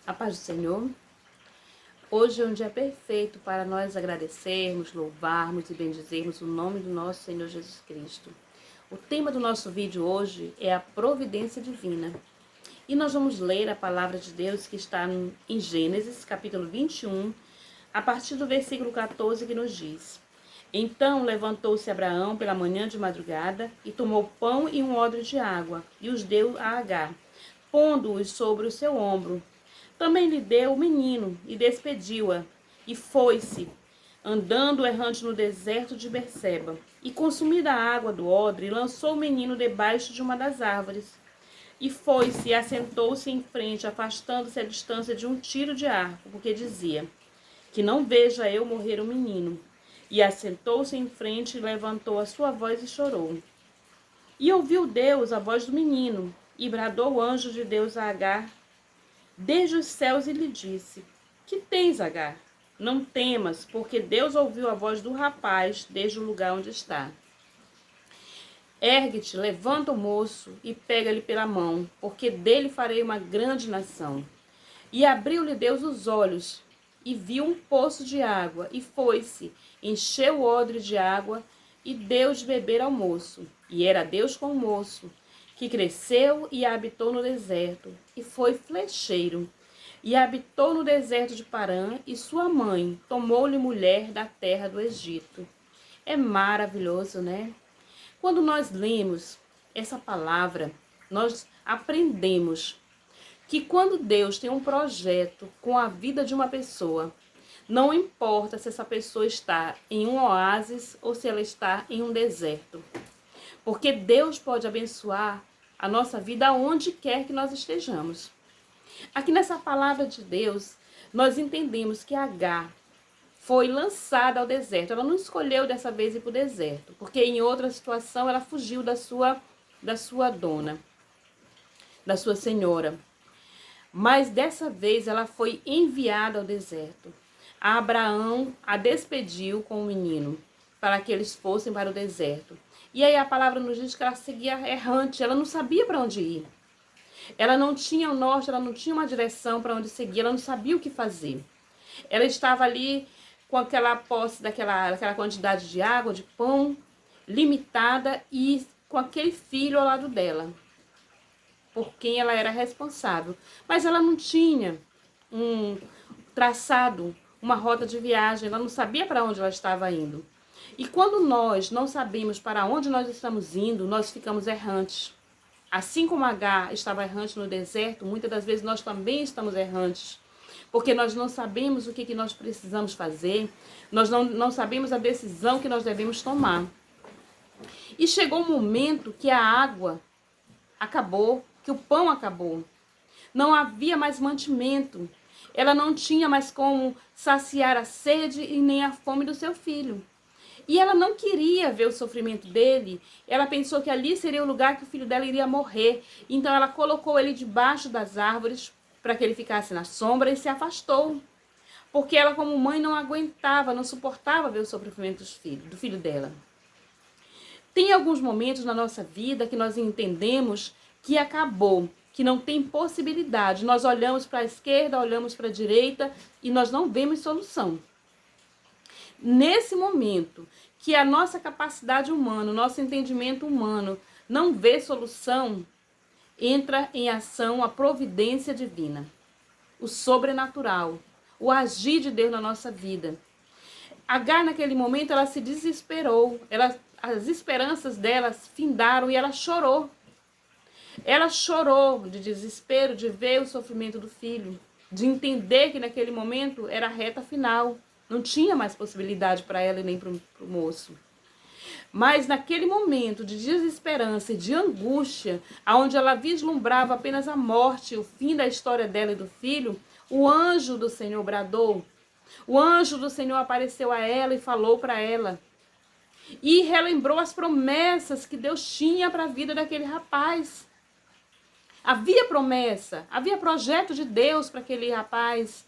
A paz do Senhor. Hoje é um dia perfeito para nós agradecermos, louvarmos e bendizermos o nome do nosso Senhor Jesus Cristo. O tema do nosso vídeo hoje é a providência divina. E nós vamos ler a palavra de Deus que está em Gênesis, capítulo 21, a partir do versículo 14, que nos diz: Então levantou-se Abraão pela manhã de madrugada e tomou pão e um odre de água e os deu a Agar, pondo-os sobre o seu ombro. Também lhe deu o menino e despediu-a, e foi-se, andando errante no deserto de Berseba. E consumida a água do odre, lançou o menino debaixo de uma das árvores. E foi-se e assentou-se em frente, afastando-se a distância de um tiro de arco, porque dizia: Que não veja eu morrer o menino. E assentou-se em frente, e levantou a sua voz e chorou. E ouviu Deus a voz do menino, e bradou o anjo de Deus a Agar desde os céus e lhe disse: Que tens, Agar? Não temas, porque Deus ouviu a voz do rapaz desde o lugar onde está. Ergue-te, levanta o moço e pega-lhe pela mão, porque dele farei uma grande nação. E abriu-lhe Deus os olhos, e viu um poço de água, e foi-se, encheu o odre de água, e deu de beber ao moço. E era Deus com o moço, que cresceu e habitou no deserto, e foi flecheiro. E habitou no deserto de Parã, e sua mãe tomou-lhe mulher da terra do Egito. É maravilhoso, né? Quando nós lemos essa palavra, nós aprendemos que quando Deus tem um projeto com a vida de uma pessoa, não importa se essa pessoa está em um oásis ou se ela está em um deserto. Porque Deus pode abençoar a nossa vida aonde quer que nós estejamos. Aqui nessa palavra de Deus, nós entendemos que Agar foi lançada ao deserto. Ela não escolheu dessa vez ir para o deserto, porque em outra situação ela fugiu da sua dona, da sua senhora. Mas dessa vez ela foi enviada ao deserto. Abraão a despediu com o menino para que eles fossem para o deserto. E aí a palavra nos diz que ela seguia errante, ela não sabia para onde ir. Ela não tinha o norte, ela não tinha uma direção para onde seguir, ela não sabia o que fazer. Ela estava ali com aquela posse daquela quantidade de água, de pão, limitada, e com aquele filho ao lado dela, por quem ela era responsável. Mas ela não tinha um traçado, uma rota de viagem, ela não sabia para onde ela estava indo. E quando nós não sabemos para onde nós estamos indo, nós ficamos errantes. Assim como Agar estava errante no deserto, muitas das vezes nós também estamos errantes. Porque nós não sabemos o que nós precisamos fazer, nós não sabemos a decisão que nós devemos tomar. E chegou um momento que a água acabou, que o pão acabou. Não havia mais mantimento. Ela não tinha mais como saciar a sede e nem a fome do seu filho. E ela não queria ver o sofrimento dele. Ela pensou que ali seria o lugar que o filho dela iria morrer. Então ela colocou ele debaixo das árvores para que ele ficasse na sombra e se afastou. Porque ela, como mãe, não aguentava, não suportava ver o sofrimento do filho dela. Tem alguns momentos na nossa vida que nós entendemos que acabou, que não tem possibilidade. Nós olhamos para a esquerda, olhamos para a direita e nós não vemos solução. Nesse momento que a nossa capacidade humana, o nosso entendimento humano não vê solução, entra em ação a providência divina, o sobrenatural, o agir de Deus na nossa vida. Agar, naquele momento, ela se desesperou, as esperanças dela findaram e ela chorou. Ela chorou de desespero, de ver o sofrimento do filho, de entender que naquele momento era a reta final. Não tinha mais possibilidade para ela e nem para o moço. Mas naquele momento de desesperança e de angústia, onde ela vislumbrava apenas a morte, o fim da história dela e do filho, o anjo do Senhor bradou. O anjo do Senhor apareceu a ela e falou para ela. E relembrou as promessas que Deus tinha para a vida daquele rapaz. Havia promessa, havia projeto de Deus para aquele rapaz.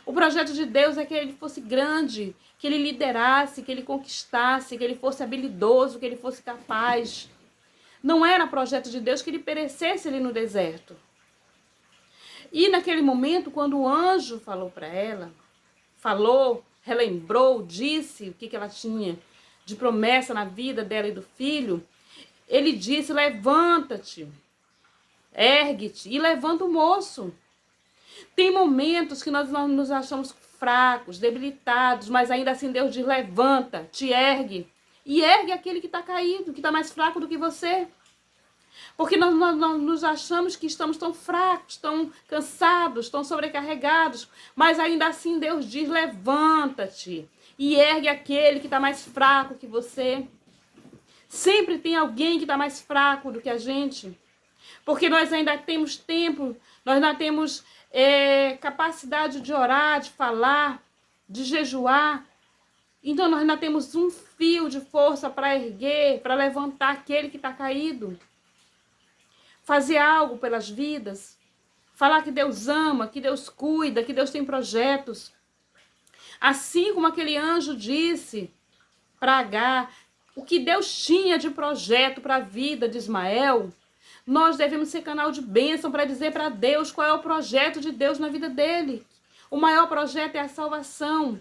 O projeto de Deus é que ele fosse grande, que ele liderasse, que ele conquistasse, que ele fosse habilidoso, que ele fosse capaz. Não era projeto de Deus que ele perecesse ali no deserto. E naquele momento, quando o anjo falou para ela, relembrou, disse o que ela tinha de promessa na vida dela e do filho, ele disse: levanta-te, ergue-te e levanta o moço. Tem momentos que nós nos achamos fracos, debilitados, mas ainda assim Deus diz: levanta, te ergue. E ergue aquele que está caído, que está mais fraco do que você. Porque nós nos achamos que estamos tão fracos, tão cansados, tão sobrecarregados, mas ainda assim Deus diz: levanta-te e ergue aquele que está mais fraco que você. Sempre tem alguém que está mais fraco do que a gente, porque nós ainda temos tempo, nós ainda temos capacidade de orar, de falar, de jejuar. Então nós ainda temos um fio de força para erguer, para levantar aquele que está caído. Fazer algo pelas vidas, falar que Deus ama, que Deus cuida, que Deus tem projetos. Assim como aquele anjo disse para Agar, o que Deus tinha de projeto para a vida de Ismael, nós devemos ser canal de bênção para dizer para Deus qual é o projeto de Deus na vida dele. O maior projeto é a salvação,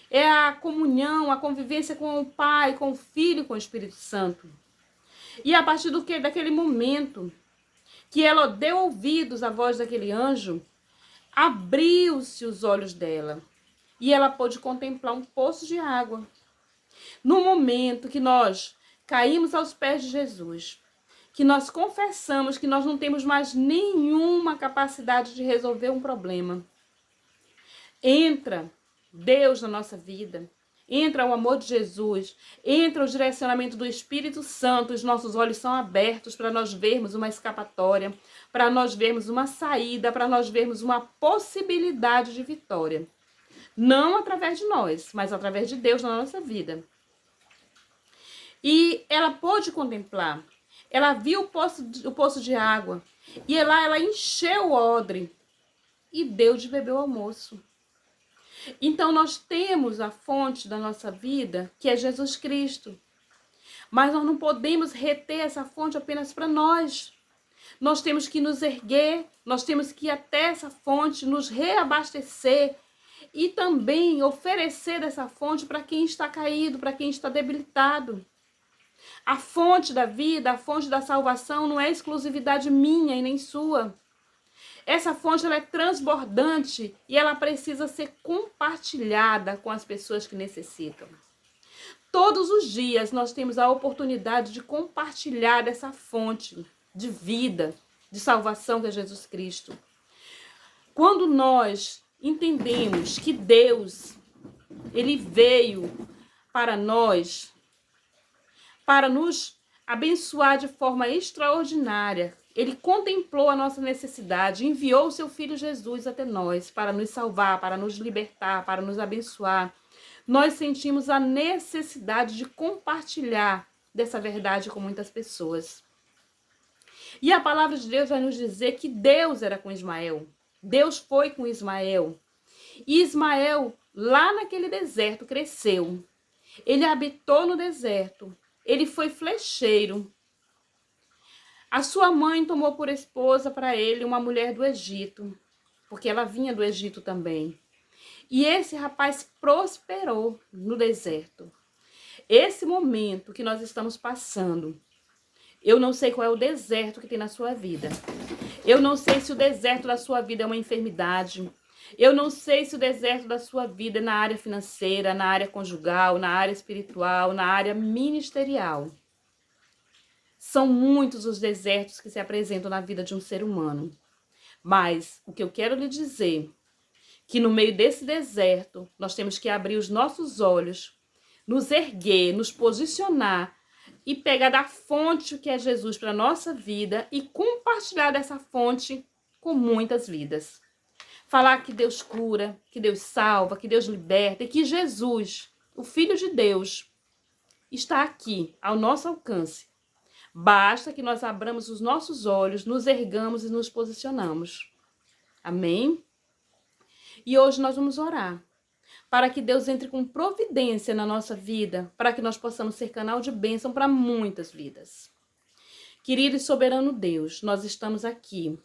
é a comunhão, a convivência com o Pai, com o Filho e com o Espírito Santo. E a partir daquele momento que ela deu ouvidos à voz daquele anjo, abriu-se os olhos dela e ela pôde contemplar um poço de água. No momento que nós caímos aos pés de Jesus, que nós confessamos que nós não temos mais nenhuma capacidade de resolver um problema, entra Deus na nossa vida, entra o amor de Jesus, entra o direcionamento do Espírito Santo, os nossos olhos são abertos para nós vermos uma escapatória, para nós vermos uma saída, para nós vermos uma possibilidade de vitória. Não através de nós, mas através de Deus na nossa vida. E ela pôde contemplar, ela viu o poço de água, e lá ela encheu o odre e deu de beber o almoço. Então nós temos a fonte da nossa vida, que é Jesus Cristo. Mas nós não podemos reter essa fonte apenas para nós. Nós temos que nos erguer, nós temos que ir até essa fonte, nos reabastecer e também oferecer dessa fonte para quem está caído, para quem está debilitado. A fonte da vida, a fonte da salvação não é exclusividade minha e nem sua. Essa fonte ela é transbordante e ela precisa ser compartilhada com as pessoas que necessitam. Todos os dias nós temos a oportunidade de compartilhar essa fonte de vida, de salvação que é Jesus Cristo. Quando nós entendemos que Deus, ele veio para nós, para nos abençoar de forma extraordinária, ele contemplou a nossa necessidade, enviou o seu Filho Jesus até nós para nos salvar, para nos libertar, para nos abençoar. Nós sentimos a necessidade de compartilhar dessa verdade com muitas pessoas. E a palavra de Deus vai nos dizer que Deus era com Ismael. Deus foi com Ismael. E Ismael, lá naquele deserto, cresceu. Ele habitou no deserto. Ele foi flecheiro. A sua mãe tomou por esposa para ele uma mulher do Egito, porque ela vinha do Egito também. E esse rapaz prosperou no deserto. Esse momento que nós estamos passando, eu não sei qual é o deserto que tem na sua vida. Eu não sei se o deserto da sua vida é uma enfermidade. Eu não sei se o deserto da sua vida é na área financeira, na área conjugal, na área espiritual, na área ministerial. São muitos os desertos que se apresentam na vida de um ser humano. Mas o que eu quero lhe dizer, que no meio desse deserto, nós temos que abrir os nossos olhos, nos erguer, nos posicionar e pegar da fonte que é Jesus para a nossa vida e compartilhar dessa fonte com muitas vidas. Falar que Deus cura, que Deus salva, que Deus liberta e que Jesus, o Filho de Deus, está aqui ao nosso alcance. Basta que nós abramos os nossos olhos, nos ergamos e nos posicionamos. Amém? E hoje nós vamos orar para que Deus entre com providência na nossa vida, para que nós possamos ser canal de bênção para muitas vidas. Querido e soberano Deus, nós estamos aqui,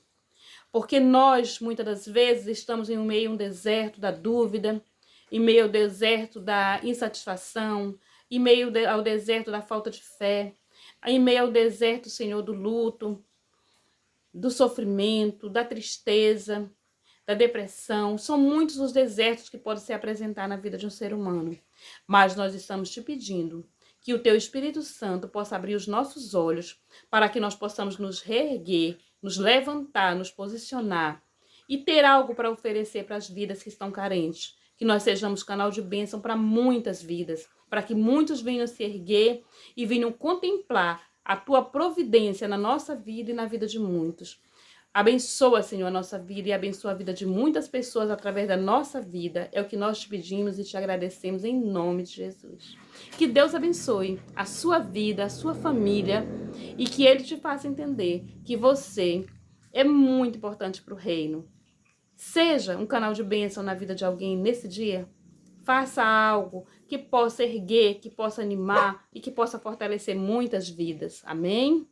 Porque nós, muitas das vezes, estamos em meio a um deserto da dúvida, em meio ao deserto da insatisfação, em meio ao deserto da falta de fé, em meio ao deserto, Senhor, do luto, do sofrimento, da tristeza, da depressão. São muitos os desertos que podem se apresentar na vida de um ser humano. Mas nós estamos te pedindo que o teu Espírito Santo possa abrir os nossos olhos para que nós possamos nos reerguer, nos levantar, nos posicionar e ter algo para oferecer para as vidas que estão carentes. Que nós sejamos canal de bênção para muitas vidas, para que muitos venham se erguer e venham contemplar a tua providência na nossa vida e na vida de muitos. Abençoa, Senhor, a nossa vida e abençoa a vida de muitas pessoas através da nossa vida. É o que nós te pedimos e te agradecemos em nome de Jesus. Que Deus abençoe a sua vida, a sua família e que Ele te faça entender que você é muito importante para o reino. Seja um canal de bênção na vida de alguém nesse dia. Faça algo que possa erguer, que possa animar e que possa fortalecer muitas vidas. Amém?